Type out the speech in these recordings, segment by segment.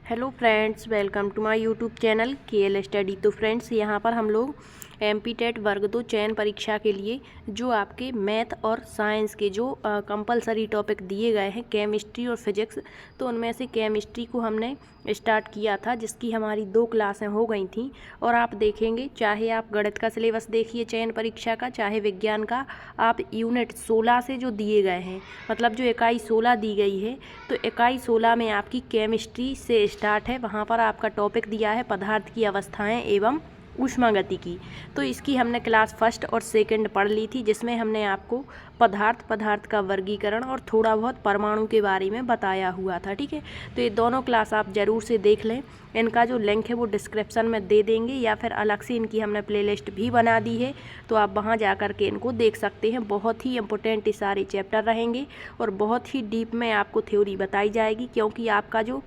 Hello friends, welcome to my YouTube channel KL study. तो friends, यहाँ पर हम लोग एमपी-टेट वर्ग 2 चयन परीक्षा के लिए जो आपके मैथ और साइंस के जो कंपलसरी टॉपिक दिए गए हैं, केमिस्ट्री और फिजिक्स, तो उनमें से केमिस्ट्री को हमने स्टार्ट किया था, जिसकी हमारी 2 क्लासें हो गई थी। और आप देखेंगे, चाहे आप गणित का सिलेबस देखिए चयन परीक्षा का, चाहे विज्ञान का, आप यूनिट 16 से जो दिए गए हैं, मतलब जो इकाई 16 दी गई है, तो इकाई 16 में आपकी केमिस्ट्री से स्टार्ट है। वहाँ पर आपका टॉपिक दिया है पदार्थ की अवस्थाएं एवं ऊष्मागतिकी। तो इसकी हमने क्लास फर्स्ट और सेकंड पढ़ ली थी, जिसमें हमने आपको पदार्थ का वर्गीकरण और थोड़ा बहुत परमाणु के बारे में बताया हुआ था। ठीक है, तो ये दोनों क्लास आप ज़रूर से देख लें। इनका जो लिंक है वो डिस्क्रिप्शन में दे देंगे, या फिर अलग से इनकी हमने प्लेलिस्ट भी बना दी है, तो आप वहाँ जा कर के इनको देख सकते हैं। बहुत ही इंपॉर्टेंट सारे चैप्टर रहेंगे और बहुत ही डीप में आपको थ्योरी बताई जाएगी, क्योंकि आपका जो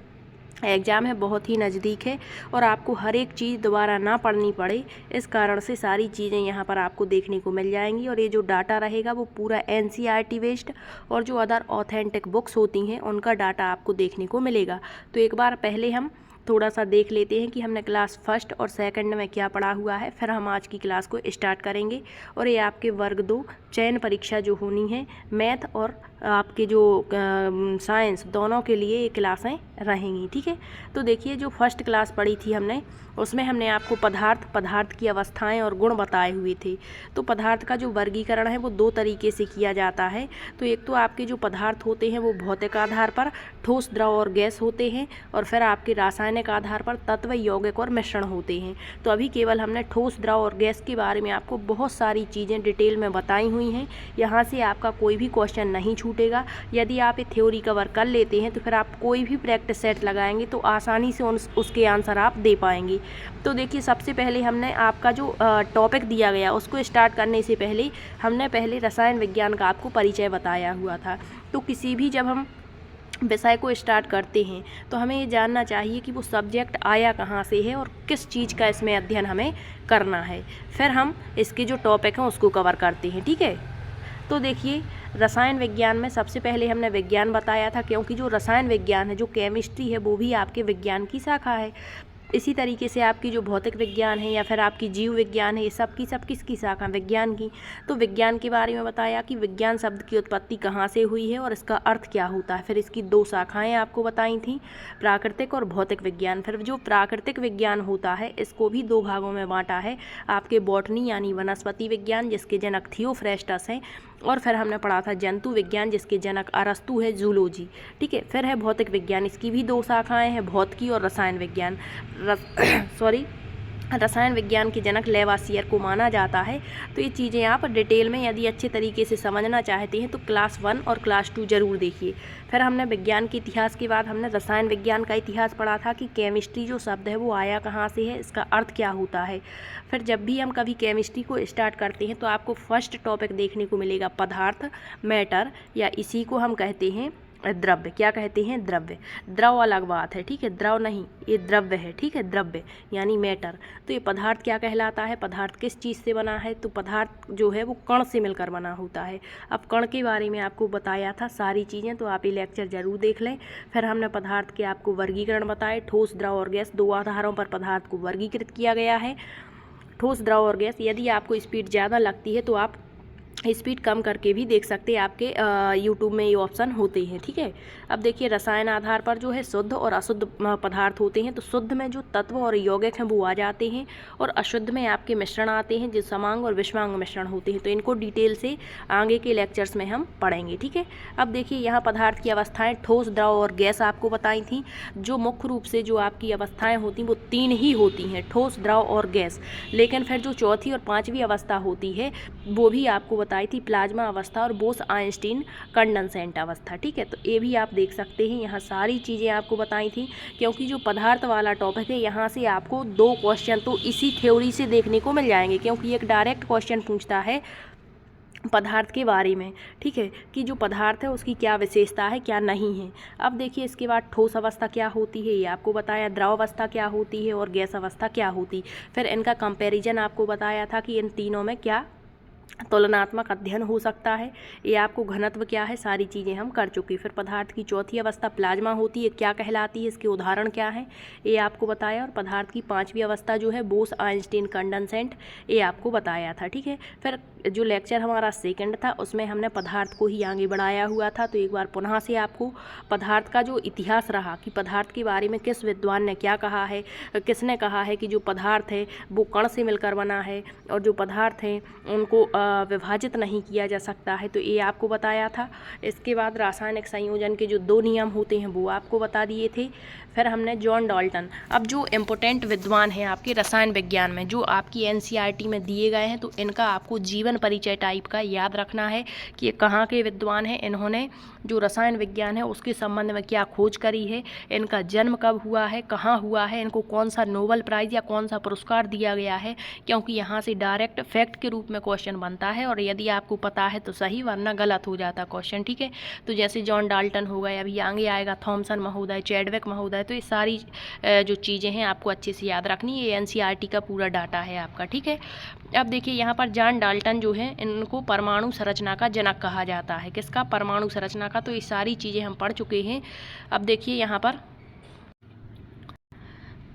एग्ज़ाम है बहुत ही नज़दीक है और आपको हर एक चीज़ दोबारा ना पढ़नी पड़े, इस कारण से सारी चीज़ें यहाँ पर आपको देखने को मिल जाएंगी। और ये जो डाटा रहेगा वो पूरा एनसीईआरटी बेस्ड और जो अदर ऑथेंटिक बुक्स होती हैं उनका डाटा आपको देखने को मिलेगा। तो एक बार पहले हम थोड़ा सा देख लेते हैं कि हमने क्लास फर्स्ट और सेकंड में क्या पढ़ा हुआ है, फिर हम आज की क्लास को स्टार्ट करेंगे। और ये आपके वर्ग 2 चयन परीक्षा जो होनी है, मैथ और आपके जो साइंस, दोनों के लिए ये क्लासें रहेंगी। ठीक है, तो देखिए, जो फर्स्ट क्लास पढ़ी थी हमने, उसमें हमने आपको पदार्थ की अवस्थाएं और गुण बताए हुए थे। तो पदार्थ का जो वर्गीकरण है वो 2 तरीके से किया जाता है। तो एक तो आपके जो पदार्थ होते हैं वो भौतिक आधार पर ठोस, द्रव और गैस होते हैं, और फिर आपके रासायनिक आधार पर तत्व, यौगिक और मिश्रण होते हैं। तो अभी केवल हमने ठोस, द्रव और गैस के बारे में आपको बहुत सारी चीज़ें डिटेल में बताई हुई हैं। यहाँ से आपका कोई भी क्वेश्चन नहीं छूटेगा। यदि आप ये थ्योरी कवर कर लेते हैं तो फिर आप कोई भी प्रैक्टिस सेट लगाएंगे तो आसानी से उसके आंसर आप दे पाएंगे। तो देखिए, सबसे पहले हमने आपका जो टॉपिक दिया गया उसको स्टार्ट करने से पहले हमने पहले रसायन विज्ञान का आपको परिचय बताया हुआ था। तो किसी भी जब हम विषय को स्टार्ट करते हैं तो हमें ये जानना चाहिए कि वो सब्जेक्ट आया कहाँ से है और किस चीज़ का इसमें अध्ययन हमें करना है। फिर हम इसके जो टॉपिक हैं उसको कवर करते हैं। ठीक है, तो देखिए, रसायन विज्ञान में सबसे पहले हमने विज्ञान बताया था, क्योंकि जो रसायन विज्ञान है, जो केमिस्ट्री है, वो भी आपके विज्ञान की शाखा है। इसी तरीके से आपकी जो भौतिक विज्ञान है या फिर आपकी जीव विज्ञान है, ये सब किसकी शाखा, विज्ञान की। तो विज्ञान के बारे में बताया कि विज्ञान शब्द की उत्पत्ति कहाँ से हुई है और इसका अर्थ क्या होता है। फिर इसकी 2 शाखाएं आपको बताई थी, प्राकृतिक और भौतिक विज्ञान। फिर जो प्राकृतिक विज्ञान होता है इसको भी 2 भागों में बांटा है, आपके बॉटनी यानी वनस्पति विज्ञान, जिसके जनक थियोफ्रेस्टस हैं, और फिर हमने पढ़ा था जंतु विज्ञान, जिसके जनक अरस्तु है, जूलॉजी। ठीक है, फिर है भौतिक विज्ञान, इसकी भी 2 शाखाएं हैं, भौतिकी और रसायन विज्ञान। रसायन विज्ञान के जनक लेवासियर को माना जाता है। तो ये चीज़ें आप डिटेल में यदि अच्छे तरीके से समझना चाहते हैं तो क्लास 1 और क्लास 2 ज़रूर देखिए। फिर हमने विज्ञान के इतिहास के बाद हमने रसायन विज्ञान का इतिहास पढ़ा था कि केमिस्ट्री जो शब्द है वो आया कहाँ से है, इसका अर्थ क्या होता है। फिर जब भी हम कभी केमिस्ट्री को स्टार्ट करते हैं तो आपको फर्स्ट टॉपिक देखने को मिलेगा पदार्थ, मैटर, या इसी को हम कहते हैं द्रव्य। क्या कहते हैं? द्रव्य। द्रव अलग बात है, ठीक है, द्रव नहीं, ये द्रव्य है। ठीक है, द्रव्य यानी मैटर। तो ये पदार्थ क्या कहलाता है, पदार्थ किस चीज़ से बना है, तो पदार्थ जो है वो कण से मिलकर बना होता है। अब कण के बारे में आपको बताया था सारी चीज़ें, तो आप ये लेक्चर ज़रूर देख लें। फिर हमने पदार्थ के आपको वर्गीकरण बताए, ठोस, द्रव और गैस, 2 आधारों पर पदार्थ को वर्गीकृत किया गया है। ठोस, द्रव और गैस, यदि आपको स्पीड ज़्यादा लगती है तो आप स्पीड कम करके भी देख सकते हैं, आपके यूट्यूब में ये ऑप्शन होते हैं। ठीक है, अब देखिए, रसायन आधार पर जो है शुद्ध और अशुद्ध पदार्थ होते हैं। तो शुद्ध में जो तत्व और यौगिक हैं वो आ जाते हैं, और अशुद्ध में आपके मिश्रण आते हैं, जो समांग और विषमांग मिश्रण होते हैं। तो इनको डिटेल से आगे के लेक्चर्स में हम पढ़ेंगे। ठीक है, अब देखिए, यहाँ पदार्थ की अवस्थाएँ ठोस, द्रव और गैस आपको बताई थी। जो मुख्य रूप से जो आपकी अवस्थाएँ होती हैं वो 3 ही होती हैं, ठोस, द्रव और गैस। लेकिन फिर जो चौथी और 5वीं अवस्था होती है वो भी आपको बताई थी, प्लाज्मा अवस्था और बोस आइंस्टीन कंडेंसेंट अवस्था। ठीक है, तो ये भी आप देख सकते हैं, यहाँ सारी चीज़ें आपको बताई थी। क्योंकि जो पदार्थ वाला टॉपिक है, यहाँ से आपको 2 क्वेश्चन तो इसी थ्योरी से देखने को मिल जाएंगे, क्योंकि एक डायरेक्ट क्वेश्चन पूछता है पदार्थ के बारे में। ठीक है, कि जो पदार्थ है उसकी क्या विशेषता है, क्या नहीं है। अब देखिए, इसके बाद ठोस अवस्था क्या होती है ये आपको बताया, द्रव अवस्था क्या होती है और गैस अवस्था क्या होती। फिर इनका कंपैरिजन आपको बताया था कि इन तीनों में क्या तुलनात्मक अध्ययन हो सकता है, ये आपको घनत्व क्या है, सारी चीज़ें हम कर चुके। फिर पदार्थ की चौथी अवस्था प्लाज्मा होती है, क्या कहलाती है, इसके उदाहरण क्या हैं, ये आपको बताया। और पदार्थ की पांचवी अवस्था जो है बोस आइंस्टीन कंडेंसेंट, ये आपको बताया था। ठीक है, फिर जो लेक्चर हमारा सेकंड था उसमें हमने पदार्थ को ही आगे बढ़ाया हुआ था। तो एक बार पुनः से आपको पदार्थ का जो इतिहास रहा कि पदार्थ के बारे में किस विद्वान ने क्या कहा है, किसने कहा है कि जो पदार्थ है वो कण से मिलकर बना है और जो पदार्थ हैं उनको विभाजित नहीं किया जा सकता है, तो ये आपको बताया था। इसके बाद रासायनिक संयोजन के जो 2 नियम होते हैं वो आपको बता दिए थे। फिर हमने जॉन डाल्टन, अब जो इम्पोर्टेंट विद्वान हैं आपके रसायन विज्ञान में जो आपकी एनसीईआरटी में दिए गए हैं, तो इनका आपको जीवन परिचय टाइप का याद रखना है कि ये कहाँ के विद्वान हैं, इन्होंने जो रसायन विज्ञान है उसके संबंध में क्या खोज करी है, इनका जन्म कब हुआ है, कहाँ हुआ है, इनको कौन सा नोबेल प्राइज़ या कौन सा पुरस्कार दिया गया है, क्योंकि यहाँ से डायरेक्ट फैक्ट के रूप में क्वेश्चन बनता है और यदि आपको पता है तो सही, वरना गलत हो जाता क्वेश्चन। ठीक है, तो जैसे जॉन डाल्टन हो गए, अभी आगे आएगा थॉमसन महोदय, चैडविक महोदय, तो ये सारी जो चीज़ें हैं आपको अच्छे से याद रखनी है। ये एनसीईआरटी का पूरा डाटा है आपका। ठीक है, अब देखिए यहाँ पर जॉन डाल्टन जो है इनको परमाणु संरचना का जनक कहा जाता है। किसका? परमाणु संरचना का। तो ये सारी चीज़ें हम पढ़ चुके हैं। अब देखिए यहाँ पर,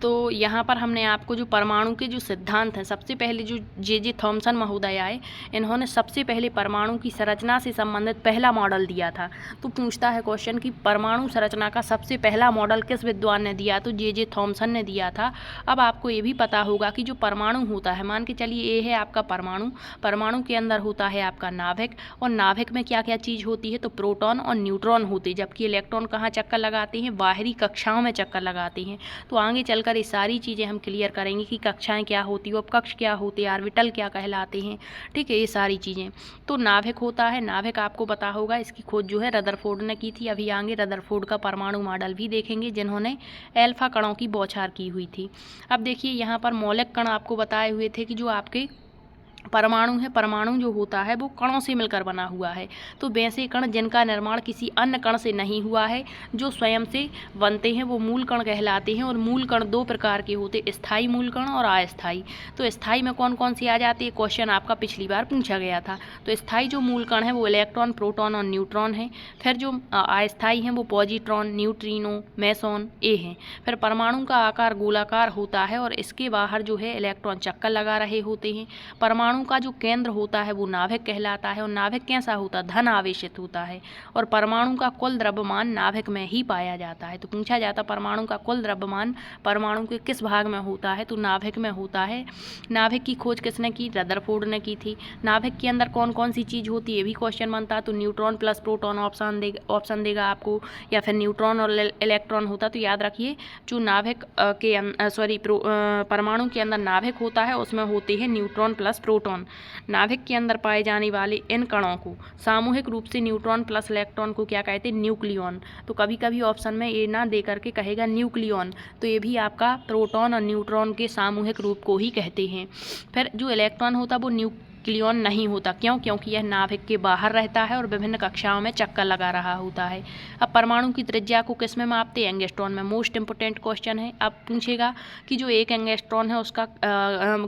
तो यहाँ पर हमने आपको जो परमाणु के जो सिद्धांत हैं, सबसे पहले जो जे थॉमसन महोदय आए, इन्होंने सबसे पहले परमाणु की संरचना से संबंधित पहला मॉडल दिया था। तो पूछता है क्वेश्चन कि परमाणु संरचना का सबसे पहला मॉडल किस विद्वान ने दिया? तो जे थॉमसन ने दिया था। अब आपको ये भी पता होगा कि जो परमाणु होता है, मान के चलिए ये है आपका परमाणु, परमाणु के अंदर होता है आपका नाभिक, और नाभिक में क्या क्या चीज़ होती है? तो प्रोटॉन और न्यूट्रॉन होते हैं, जबकि इलेक्ट्रॉन कहाँ चक्कर लगाते हैं? बाहरी कक्षाओं में चक्कर लगाते हैं। तो आगे चलकर ये सारी चीज़ें हम क्लियर करेंगे कि कक्षाएं क्या होती है, उपकक्ष क्या होते हैं, ऑर्बिटल क्या कहलाते हैं। ठीक है, ये सारी चीज़ें। तो नाभिक होता है, नाभिक आपको पता होगा, इसकी खोज जो है रदरफोर्ड ने की थी। अभी आगे रदरफोर्ड का परमाणु मॉडल भी देखेंगे, जिन्होंने एल्फा कणों की बौछार की हुई थी। अब देखिए यहाँ पर मौलिक कण आपको बताए हुए थे कि जो आपके परमाणु है, परमाणु जो होता है वो कणों से मिलकर बना हुआ है। तो वैसे कण जिनका निर्माण किसी अन्य कण से नहीं हुआ है, जो स्वयं से बनते हैं, वो मूल कण कहलाते हैं। और मूल कण 2 प्रकार के होते हैं, स्थायी मूल कण और अस्थायी। तो स्थायी में कौन कौन से आ जाते हैं? क्वेश्चन आपका पिछली बार पूछा गया था। तो स्थायी जो मूल कण है वो इलेक्ट्रॉन, प्रोटॉन और न्यूट्रॉन है। फिर जो अस्थायी हैं वो पॉजिट्रॉन, न्यूट्रिनो, मेसॉन, ए हैं। फिर परमाणु का आकार गोलाकार होता है और इसके बाहर जो है इलेक्ट्रॉन चक्कर लगा रहे होते हैं। परमाणु का जो केंद्र होता है वो नाभिक कहलाता है, और नाभिक कैसा होता है? धन आवेशित होता है। और परमाणु का कुल द्रव्यमान नाभिक में ही पाया जाता है। तो पूछा जाता परमाणु का कुल द्रव्यमान परमाणु के किस भाग में होता है? तो नाभिक में होता है। नाभिक की खोज किसने की? रदरफोर्ड ने की थी। नाभिक के अंदर कौन कौन सी चीज़ होती है, ये भी क्वेश्चन बनता है। तो न्यूट्रॉन प्लस प्रोटॉन ऑप्शन देगा आपको, या फिर न्यूट्रॉन और इलेक्ट्रॉन होता। तो याद रखिए, जो नाभिक परमाणु के अंदर नाभिक होता है उसमें होते हैं न्यूट्रॉन प्लस प्रोटॉन। नाभिक के अंदर पाए जाने वाले इन कणों को सामूहिक रूप से न्यूट्रॉन प्लस इलेक्ट्रॉन को क्या कहते हैं? न्यूक्लियॉन। तो कभी कभी ऑप्शन में ये ना दे करके कहेगा न्यूक्लियॉन, तो ये भी आपका प्रोटॉन और न्यूट्रॉन के सामूहिक रूप को ही कहते हैं। फिर जो इलेक्ट्रॉन होता है वो न्यूक्लियॉन नहीं होता। क्यों? क्योंकि यह नाभिक के बाहर रहता है और विभिन्न कक्षाओं में चक्कर लगा रहा होता है। अब परमाणु की त्रिज्या को किस में मापते हैं? एंगस्ट्रॉन में। मोस्ट इंपोर्टेंट क्वेश्चन है। अब पूछेगा कि जो 1 एंगस्ट्रॉन है उसका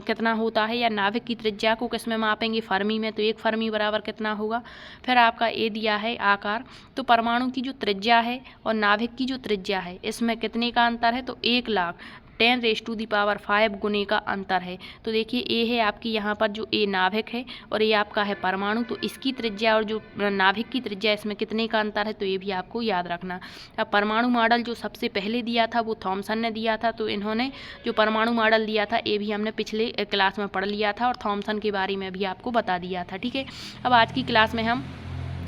कितना होता है, या नाभिक की त्रिज्या को किस में मापेंगे? फर्मी में। तो 1 फर्मी बराबर कितना होगा? फिर आपका ए दिया है आकार। तो परमाणु की जो त्रिज्या है और नाभिक की जो त्रिज्या है, इसमें कितने का अंतर है? तो 1,10⁵ गुने का अंतर है। तो देखिए ए है आपकी यहाँ पर जो ए नाभिक है और ये आपका है परमाणु, तो इसकी त्रिज्या और जो नाभिक की त्रिज्या इसमें कितने का अंतर है? तो ये भी आपको याद रखना। अब परमाणु मॉडल जो सबसे पहले दिया था वो थॉमसन ने दिया था। तो इन्होंने जो परमाणु मॉडल दिया था ये भी हमने पिछले क्लास में पढ़ लिया था और थॉमसन के बारे में भी आपको बता दिया था। ठीक है, अब आज की क्लास में हम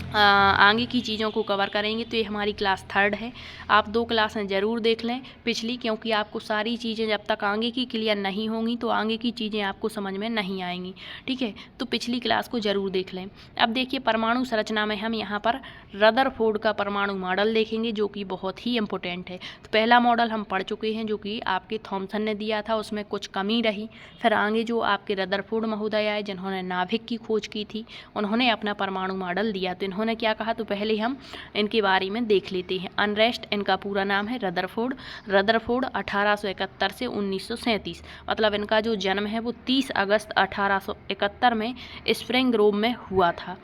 आगे की चीज़ों को कवर करेंगे। तो ये हमारी क्लास 3rd है। आप 2 क्लासें ज़रूर देख लें पिछली, क्योंकि आपको सारी चीज़ें जब तक आगे की क्लियर नहीं होंगी तो आगे की चीज़ें आपको समझ में नहीं आएंगी। ठीक है, तो पिछली क्लास को ज़रूर देख लें। अब देखिए परमाणु संरचना में हम यहाँ पर रदरफोर्ड का परमाणु मॉडल देखेंगे, जो कि बहुत ही इंपॉर्टेंट है। तो पहला मॉडल हम पढ़ चुके हैं, जो कि आपके थॉमसन ने दिया था, उसमें कुछ कमी रही। फिर आगे जो आपके रदरफोर्ड महोदय आए, जिन्होंने नाभिक की खोज की थी, उन्होंने अपना परमाणु मॉडल दिया। तो इन्होंने क्या कहा, तो पहले हम इनके बारे में देख लेते हैं। अनरेस्ट इनका पूरा नाम है रदरफोर्ड। रदरफोर्ड 1871 से 1937, मतलब इनका जो जन्म है वो 30 अगस्त 1871 में स्प्रिंग ग्रोव में हुआ था।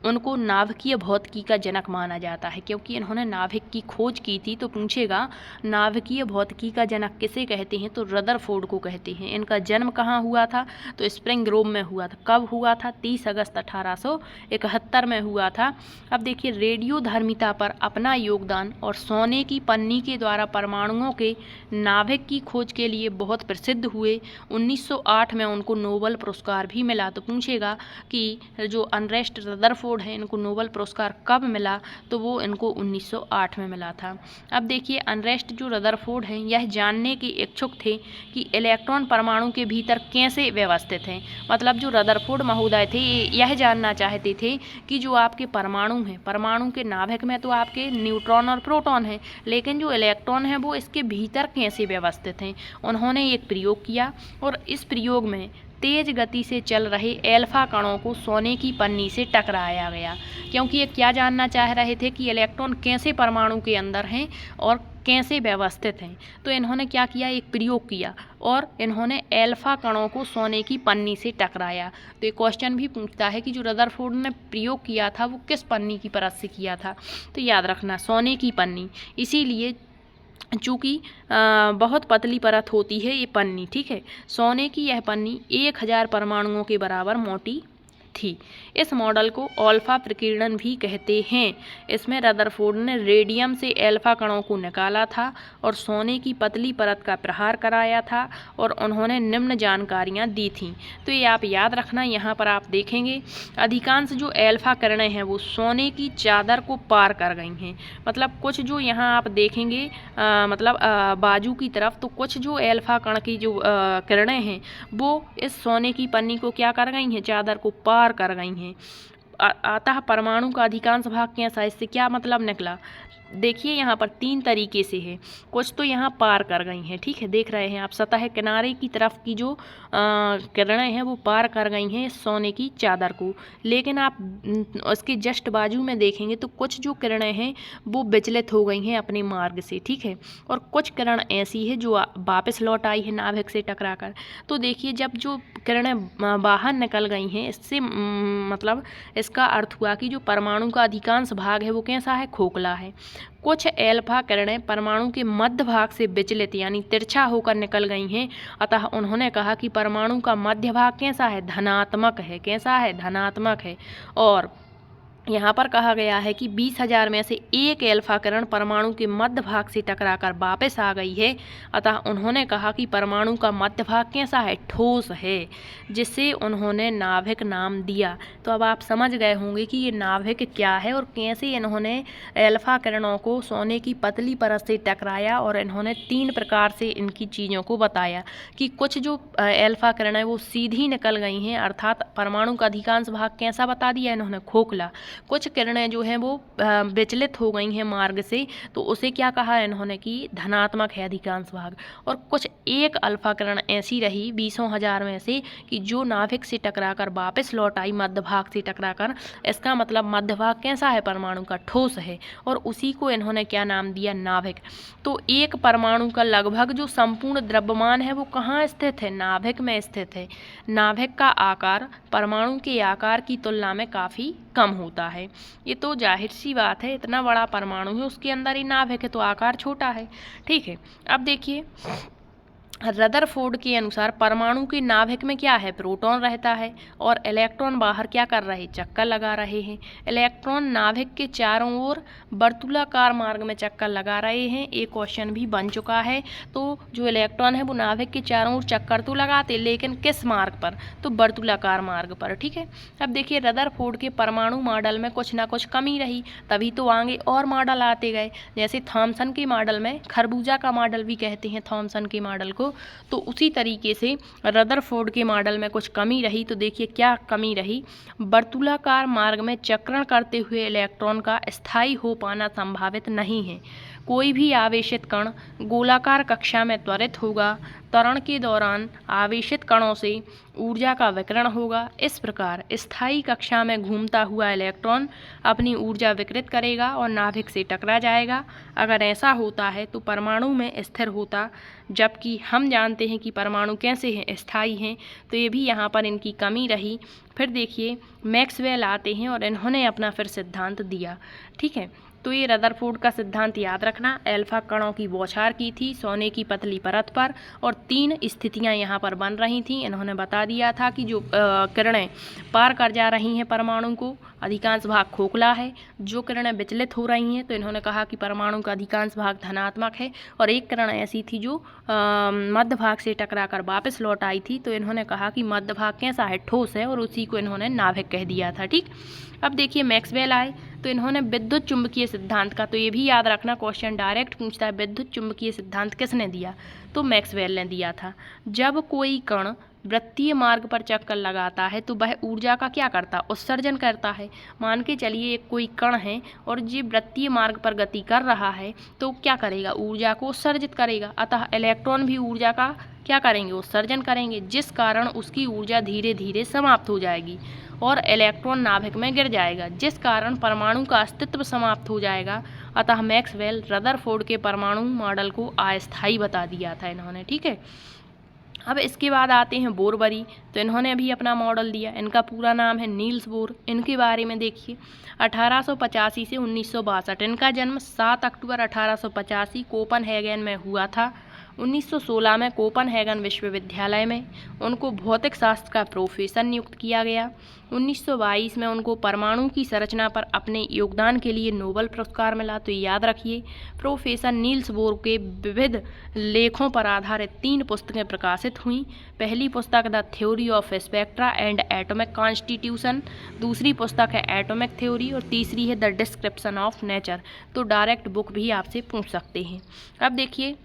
उनको नाभिकीय भौतिकी का जनक माना जाता है, क्योंकि इन्होंने नाभिक की खोज की थी। तो पूछेगा नाभिकीय भौतिकी का जनक किसे कहते हैं, तो रदरफोर्ड को कहते हैं। इनका जन्म कहाँ हुआ था, तो स्प्रिंग ग्रोव में हुआ था। कब हुआ था, 30 अगस्त 1871 में हुआ था। अब देखिए, रेडियोधर्मिता पर अपना योगदान और सोने की पन्नी के द्वारा परमाणुओं के नाभिक की खोज के लिए बहुत प्रसिद्ध हुए। 1908 में उनको नोबेल पुरस्कार भी मिला। तो पूछेगा कि जो अनरेस्ट रदरफोर्ड है, इनको नोबेल पुरस्कार कब मिला, तो वो इनको 1908 में मिला था। अब देखिए, अनरेस्ट जो रदरफोर्ड हैं, यह जानने के इच्छुक थे कि इलेक्ट्रॉन परमाणु के भीतर कैसे व्यवस्थित हैं। मतलब जो रदरफोर्ड महोदय थे, यह जानना चाहते थे कि जो आपके परमाणु हैं, परमाणु के नाभिक में तो आपके न्यूट्रॉन और प्रोटॉन हैं, लेकिन जो इलेक्ट्रॉन है वो इसके भीतर कैसे व्यवस्थित हैं। उन्होंने एक प्रयोग किया और इस प्रयोग में तेज गति से चल रहे एल्फा कणों को सोने की पन्नी से टकराया गया, क्योंकि ये क्या जानना चाह रहे थे कि इलेक्ट्रॉन कैसे परमाणु के अंदर हैं और कैसे व्यवस्थित हैं। तो इन्होंने क्या किया, एक प्रयोग किया और इन्होंने एल्फा कणों को सोने की पन्नी से टकराया। तो ये क्वेश्चन भी पूछता है कि जो रदरफोर्ड ने प्रयोग किया था वो किस पन्नी की परत से किया था, तो याद रखना सोने की पन्नी। इसीलिए चूँकि बहुत पतली परत होती है ये पन्नी, ठीक है। सोने की यह पन्नी 1000 परमाणुओं के बराबर मोटी थी। इस मॉडल को अल्फा प्रकीर्णन भी कहते हैं। इसमें रदरफोर्ड ने रेडियम से एल्फा कणों को निकाला था और सोने की पतली परत का प्रहार कराया था और उन्होंने निम्न जानकारियां दी थीं। तो ये आप याद रखना, यहाँ पर आप देखेंगे अधिकांश जो एल्फा किरणें हैं वो सोने की चादर को पार कर गई हैं। मतलब कुछ जो यहाँ आप देखेंगे बाजू की तरफ, तो कुछ जो एल्फा कण की जो किरणें हैं वो इस सोने की पन्नी को क्या कर गई हैं, चादर को पार कर गई हैं। अतः परमाणु का अधिकांश भाग कैसा, इससे क्या मतलब निकला, देखिए यहाँ पर 3 तरीके से है। कुछ तो यहाँ पार कर गई हैं, ठीक है, देख रहे हैं आप, सतह किनारे की तरफ की जो किरणें हैं वो पार कर गई हैं सोने की चादर को। लेकिन आप उसके जस्ट बाजू में देखेंगे तो कुछ जो किरणें हैं वो विचलित हो गई हैं अपने मार्ग से, ठीक है। और कुछ किरण ऐसी है जो वापस लौट आई है नाभिक से टकराकर। तो देखिए, जब जो किरणें बाहर निकल गई हैं, इससे मतलब इसका अर्थ हुआ कि जो परमाणु का अधिकांश भाग है वो कैसा है, खोखला है। कुछ एल्फा किरणें परमाणु के मध्य भाग से विचलित यानी तिरछा होकर निकल गई हैं। अतः उन्होंने कहा कि परमाणु का मध्य भाग कैसा है, धनात्मक है। कैसा है, धनात्मक है। और यहाँ पर कहा गया है कि 20,000 में से एक एल्फा किरण परमाणु के मध्य भाग से टकराकर वापस आ गई है। अतः उन्होंने कहा कि परमाणु का मध्य भाग कैसा है, ठोस है, जिससे उन्होंने नाभिक नाम दिया। तो अब आप समझ गए होंगे कि ये नाभिक क्या है और कैसे इन्होंने एल्फा किरणों को सोने की पतली परत से टकराया। और इन्होंने 3 प्रकार से इनकी चीज़ों को बताया कि कुछ जो एल्फा किरणें वो सीधी निकल गई हैं, अर्थात परमाणु का अधिकांश भाग कैसा बता दिया इन्होंने, खोखला। कुछ किरणें जो हैं वो विचलित हो गई हैं मार्ग से, तो उसे क्या कहा इन्होंने कि धनात्मक है अधिकांश भाग। और कुछ एक अल्फा किरण ऐसी रही 20,000 में से कि जो नाभिक से टकराकर वापस लौट आई मध्य भाग से टकराकर। इसका मतलब मध्य भाग कैसा है, परमाणु का ठोस है, और उसी को इन्होंने क्या नाम दिया, नाभिक। तो एक परमाणु का लगभग जो संपूर्ण द्रव्यमान है वो कहाँ स्थित है, नाभिक में स्थित है। नाभिक का आकार परमाणु के आकार की तुलना में काफ़ी कम होता है। ये तो जाहिर सी बात है, इतना बड़ा परमाणु है उसके अंदर ही नाभिक है तो आकार छोटा है, ठीक है। अब देखिए, रदरफोर्ड के अनुसार परमाणु के नाभिक में क्या है, प्रोटॉन रहता है और इलेक्ट्रॉन बाहर क्या कर रहे हैं, चक्कर लगा रहे हैं। इलेक्ट्रॉन नाभिक के चारों ओर वर्तुलाकार मार्ग में चक्कर लगा रहे हैं। एक क्वेश्चन भी बन चुका है। तो जो इलेक्ट्रॉन है वो नाभिक के चारों ओर चक्कर तो लगाते, लेकिन किस मार्ग पर, तो वर्तुलाकार मार्ग पर, ठीक है। अब देखिए, रदरफोर्ड के परमाणु मॉडल में कुछ ना कुछ कमी रही, तभी तो आगे और मॉडल आते गए। जैसे थॉमसन के मॉडल में, खरबूजा का मॉडल भी कहते हैं थॉमसन के मॉडल को, तो उसी तरीके से रदरफोर्ड के मॉडल में कुछ कमी रही। तो देखिए क्या कमी रही, वर्तुलाकार मार्ग में चक्रण करते हुए इलेक्ट्रॉन का स्थायी हो पाना संभावित नहीं है। कोई भी आवेशित कण गोलाकार कक्षा में त्वरित होगा। त्वरण के दौरान आवेशित कणों से ऊर्जा का विकिरण होगा। इस प्रकार स्थायी कक्षा में घूमता हुआ इलेक्ट्रॉन अपनी ऊर्जा विकिरित करेगा और नाभिक से टकरा जाएगा। अगर ऐसा होता है तो परमाणु में स्थिर होता, जबकि हम जानते हैं कि परमाणु कैसे हैं, स्थायी हैं। तो ये भी यहाँ पर इनकी कमी रही। फिर देखिए मैक्सवेल आते हैं और इन्होंने अपना फिर सिद्धांत दिया। ठीक है, तो ये रदरफोर्ड का सिद्धांत याद रखना। अल्फा कणों की बौछार की थी सोने की पतली परत पर और 3 स्थितियां यहाँ पर बन रही थी। इन्होंने बता दिया था कि जो किरणें पार कर जा रही हैं परमाणु को, अधिकांश भाग खोखला है। जो किरणें विचलित हो रही हैं तो इन्होंने कहा कि परमाणु का अधिकांश भाग धनात्मक है। और एक किरण ऐसी थी जो मध्य भाग से टकरा कर वापस लौट आई थी, तो इन्होंने कहा कि मध्य भाग कैसा है, ठोस है, और उसी को इन्होंने नाभिक कह दिया था। ठीक, अब देखिए मैक्सवेल आए तो इन्होंने विद्युत चुंबकीय सिद्धांत का, तो ये भी याद रखना, क्वेश्चन डायरेक्ट पूछता है विद्युत चुंबकीय सिद्धांत किसने दिया, तो मैक्सवेल ने दिया था। जब कोई कण वृत्तीय मार्ग पर चक्कर लगाता है तो वह ऊर्जा का क्या करता, उत्सर्जन करता है। मान के चलिए एक कोई कण है और ये वृत्तीय मार्ग पर गति कर रहा है तो क्या करेगा, ऊर्जा को उत्सर्जित करेगा। अतः इलेक्ट्रॉन भी ऊर्जा का क्या करेंगे, उत्सर्जन करेंगे, जिस कारण उसकी ऊर्जा धीरे धीरे समाप्त हो जाएगी और इलेक्ट्रॉन नाभिक में गिर जाएगा, जिस कारण परमाणु का अस्तित्व समाप्त हो जाएगा। अतः मैक्सवेल रदरफोर्ड के परमाणु मॉडल को अस्थायी बता दिया था इन्होंने। ठीक है, अब इसके बाद आते हैं बोरबरी, तो इन्होंने भी अपना मॉडल दिया। इनका पूरा नाम है नील्स बोर। इनके बारे में देखिए 1885 से 1962। इनका जन्म 7 अक्टूबर 1885 कोपनहेगन में हुआ था। 1916 में कोपनहेगन विश्वविद्यालय में उनको भौतिक शास्त्र का प्रोफेसर नियुक्त किया गया। 1922 में उनको परमाणु की संरचना पर अपने योगदान के लिए नोबेल पुरस्कार मिला। तो याद रखिए प्रोफेसर नील्स बोर के विविध लेखों पर आधारित 3 पुस्तकें प्रकाशित हुई। पहली पुस्तक the theory of spectra and atomic constitution, दूसरी पुस्तक है एटॉमिक थ्योरी और तीसरी है द डिस्क्रिप्शन ऑफ नेचर। तो डायरेक्ट बुक भी आपसे पूछ सकते हैं। अब देखिए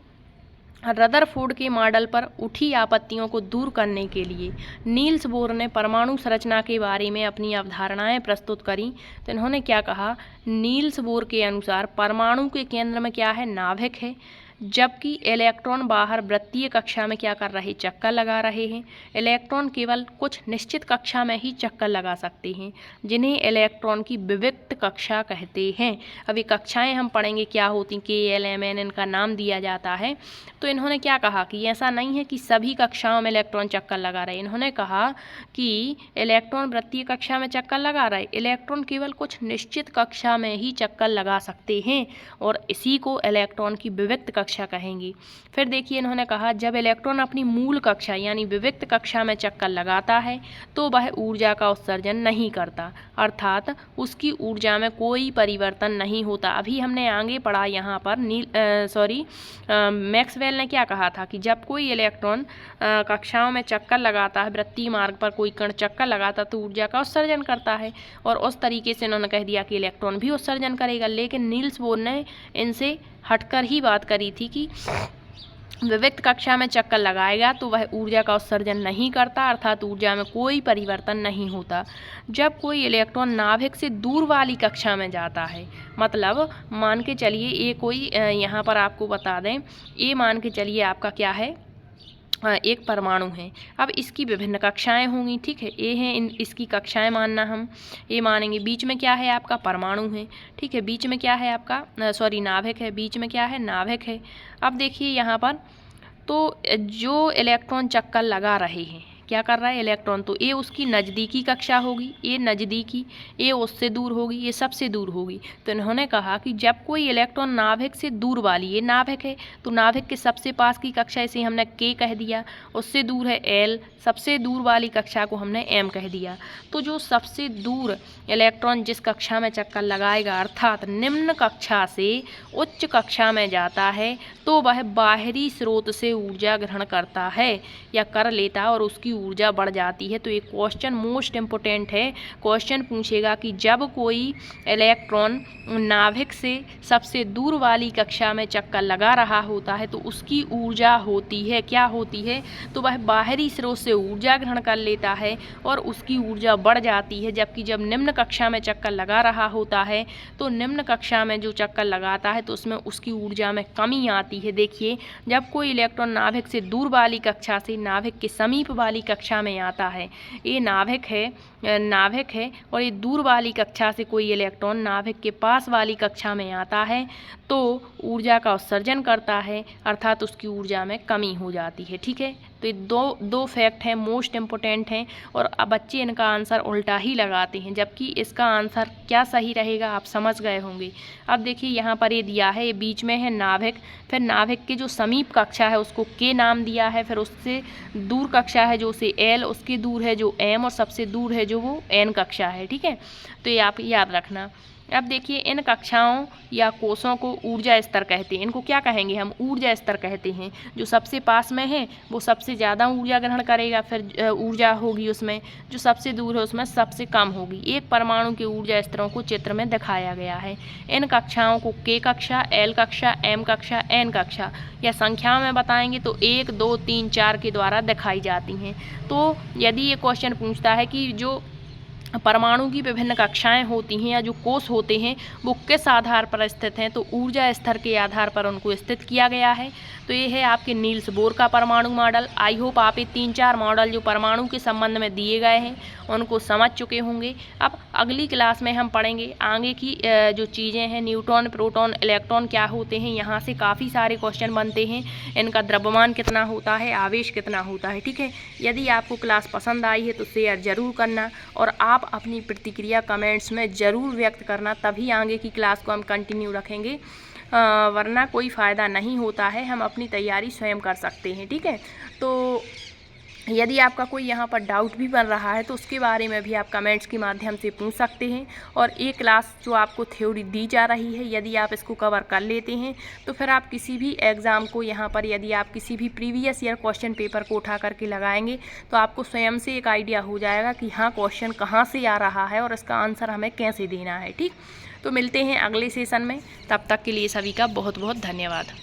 रदरफोर्ड के मॉडल पर उठी आपत्तियों को दूर करने के लिए नील्स बोर ने परमाणु संरचना के बारे में अपनी अवधारणाएं प्रस्तुत करी। तो इन्होंने क्या कहा, नील्स बोर के अनुसार परमाणु के केंद्र में क्या है, नाभिक है, जबकि इलेक्ट्रॉन बाहर वृत्तीय कक्षा में क्या कर रहे, चक्कर लगा रहे हैं। इलेक्ट्रॉन केवल कुछ निश्चित कक्षा में ही चक्कर लगा सकते हैं, जिन्हें इलेक्ट्रॉन की विविक्त कक्षा कहते हैं। अभी कक्षाएं हम पढ़ेंगे क्या होती, KLMN इनका नाम दिया जाता है। तो इन्होंने क्या कहा कि ऐसा नहीं है कि सभी कक्षाओं में इलेक्ट्रॉन चक्कर लगा रहे। इन्होंने कहा कि इलेक्ट्रॉन वृत्तीय कक्षा में चक्कर लगा रहे, इलेक्ट्रॉन केवल कुछ निश्चित कक्षा में ही चक्कर लगा सकते हैं और इसी को इलेक्ट्रॉन की विविक्त कक्षा कहेंगी। फिर देखिए इन्होंने कहा जब इलेक्ट्रॉन अपनी मूल कक्षा यानी विविक्त कक्षा में चक्कर लगाता है तो वह ऊर्जा का उत्सर्जन नहीं करता, अर्थात उसकी ऊर्जा में कोई परिवर्तन नहीं होता। अभी हमने आगे पढ़ा यहाँ पर मैक्सवेल ने क्या कहा था कि जब कोई इलेक्ट्रॉन कक्षाओं में चक्कर लगाता है, वृत्तीय मार्ग पर कोई कण चक्कर लगाता तो ऊर्जा का उत्सर्जन करता है, और उस तरीके से इन्होंने कह दिया कि इलेक्ट्रॉन भी उत्सर्जन करेगा। लेकिन नील्स बोर ने इनसे हटकर ही बात करी थी कि विविक्त कक्षा में चक्कर लगाएगा तो वह ऊर्जा का उत्सर्जन नहीं करता, अर्थात ऊर्जा में कोई परिवर्तन नहीं होता। जब कोई इलेक्ट्रॉन नाभिक से दूर वाली कक्षा में जाता है, मतलब मान के चलिए ये कोई यहाँ पर आपको बता दें, ये मान के चलिए आपका क्या है, एक परमाणु है। अब इसकी विभिन्न कक्षाएं होंगी, ठीक है, ये हैं इसकी कक्षाएं मानना, हम ये मानेंगे। बीच में क्या है आपका, परमाणु है, ठीक है, बीच में क्या है आपका नाभिक है, बीच में क्या है, नाभिक है। अब देखिए यहाँ पर तो जो इलेक्ट्रॉन चक्कर लगा रहे हैं, क्या कर रहा है इलेक्ट्रॉन, तो ये उसकी नज़दीकी कक्षा होगी, ये नज़दीकी, ये उससे दूर होगी, ये सबसे दूर होगी। तो इन्होंने कहा कि जब कोई इलेक्ट्रॉन नाभिक से दूर वाली, ये नाभिक है तो नाभिक के सबसे पास की कक्षा इसे हमने K कह दिया, उससे दूर है L, सबसे दूर वाली कक्षा को हमने M कह दिया। तो जो सबसे दूर इलेक्ट्रॉन जिस कक्षा में चक्कर लगाएगा, अर्थात निम्न कक्षा से उच्च कक्षा में जाता है, तो वह बाहरी स्रोत से ऊर्जा ग्रहण करता है या कर लेता और उसकी ऊर्जा बढ़ जाती है। तो ये क्वेश्चन मोस्ट इम्पोर्टेंट है। क्वेश्चन पूछेगा कि जब कोई इलेक्ट्रॉन नाभिक से सबसे दूर वाली कक्षा में चक्कर लगा रहा होता है तो उसकी ऊर्जा होती है, क्या होती है, तो वह बाहरी स्रोत से ऊर्जा ग्रहण कर लेता है और उसकी ऊर्जा बढ़ जाती है। जबकि जब निम्न कक्षा में चक्कर लगा रहा होता है तो निम्न कक्षा में जो चक्कर लगाता है तो उसमें उसकी ऊर्जा में कमी आती है। देखिए, जब कोई इलेक्ट्रॉन नाभिक से दूर वाली कक्षा से नाभिक के समीप वाली कक्षा में आता है, ये नाभिक है और ये दूर वाली कक्षा से कोई इलेक्ट्रॉन नाभिक के पास वाली कक्षा में आता है तो ऊर्जा का उत्सर्जन करता है, अर्थात उसकी ऊर्जा में कमी हो जाती है। ठीक है, तो ये दो फैक्ट हैं, मोस्ट इम्पोर्टेंट हैं और अब बच्चे इनका आंसर उल्टा ही लगाते हैं, जबकि इसका आंसर क्या सही रहेगा आप समझ गए होंगे। अब देखिए यहाँ पर ये दिया है, ये बीच में है नाभिक, फिर नाभिक के जो समीप कक्षा है उसको के नाम दिया है, फिर उससे दूर कक्षा है जो उसे एल, उसके दूर है जो एम और सबसे दूर है जो वो एन कक्षा है। ठीक है, तो ये आप याद रखना। अब देखिए, इन कक्षाओं या कोषों को ऊर्जा स्तर कहते हैं। इनको क्या कहेंगे हम? ऊर्जा स्तर कहते हैं। जो सबसे पास में है वो सबसे ज़्यादा ऊर्जा ग्रहण करेगा, फिर ऊर्जा होगी उसमें, जो सबसे दूर है उसमें सबसे कम होगी। एक परमाणु के ऊर्जा स्तरों को चित्र में दिखाया गया है। इन कक्षाओं को के कक्षा, एल कक्षा, एम कक्षा, एन कक्षा या संख्याओं में बताएंगे तो 1, 2, 3, 4 के द्वारा दिखाई जाती हैं। तो यदि ये क्वेश्चन पूछता है कि जो परमाणु की विभिन्न कक्षाएं होती हैं या जो कोष होते हैं वो किस आधार पर स्थित हैं, तो ऊर्जा स्तर के आधार पर उनको स्थित किया गया है। तो ये है आपके नील्स बोर का परमाणु मॉडल। आई होप आप ये 3-4 मॉडल जो परमाणु के संबंध में दिए गए हैं उनको समझ चुके होंगे। अब अगली क्लास में हम पढ़ेंगे आगे की जो चीज़ें हैं, न्यूट्रॉन, प्रोटॉन, इलेक्ट्रॉन क्या होते हैं। यहाँ से काफ़ी सारे क्वेश्चन बनते हैं। इनका द्रव्यमान कितना होता है, आवेश कितना होता है। ठीक है, यदि आपको क्लास पसंद आई है तो शेयर ज़रूर करना और आप अपनी प्रतिक्रिया कमेंट्स में ज़रूर व्यक्त करना, तभी आगे की क्लास को हम कंटिन्यू रखेंगे, वरना कोई फ़ायदा नहीं होता है। हम अपनी तैयारी स्वयं कर सकते हैं। ठीक है, तो यदि आपका कोई यहाँ पर डाउट भी बन रहा है तो उसके बारे में भी आप कमेंट्स के माध्यम से पूछ सकते हैं। और ये क्लास जो आपको थ्योरी दी जा रही है, यदि आप इसको कवर कर लेते हैं तो फिर आप किसी भी एग्ज़ाम को यहाँ पर, यदि आप किसी भी प्रीवियस ईयर क्वेश्चन पेपर को उठा करके लगाएंगे तो आपको स्वयं से एक आइडिया हो जाएगा कि हाँ, क्वेश्चन कहाँ से आ रहा है और इसका आंसर हमें कैसे देना है। ठीक, तो मिलते हैं अगले सेशन में, तब तक के लिए सभी का बहुत बहुत धन्यवाद।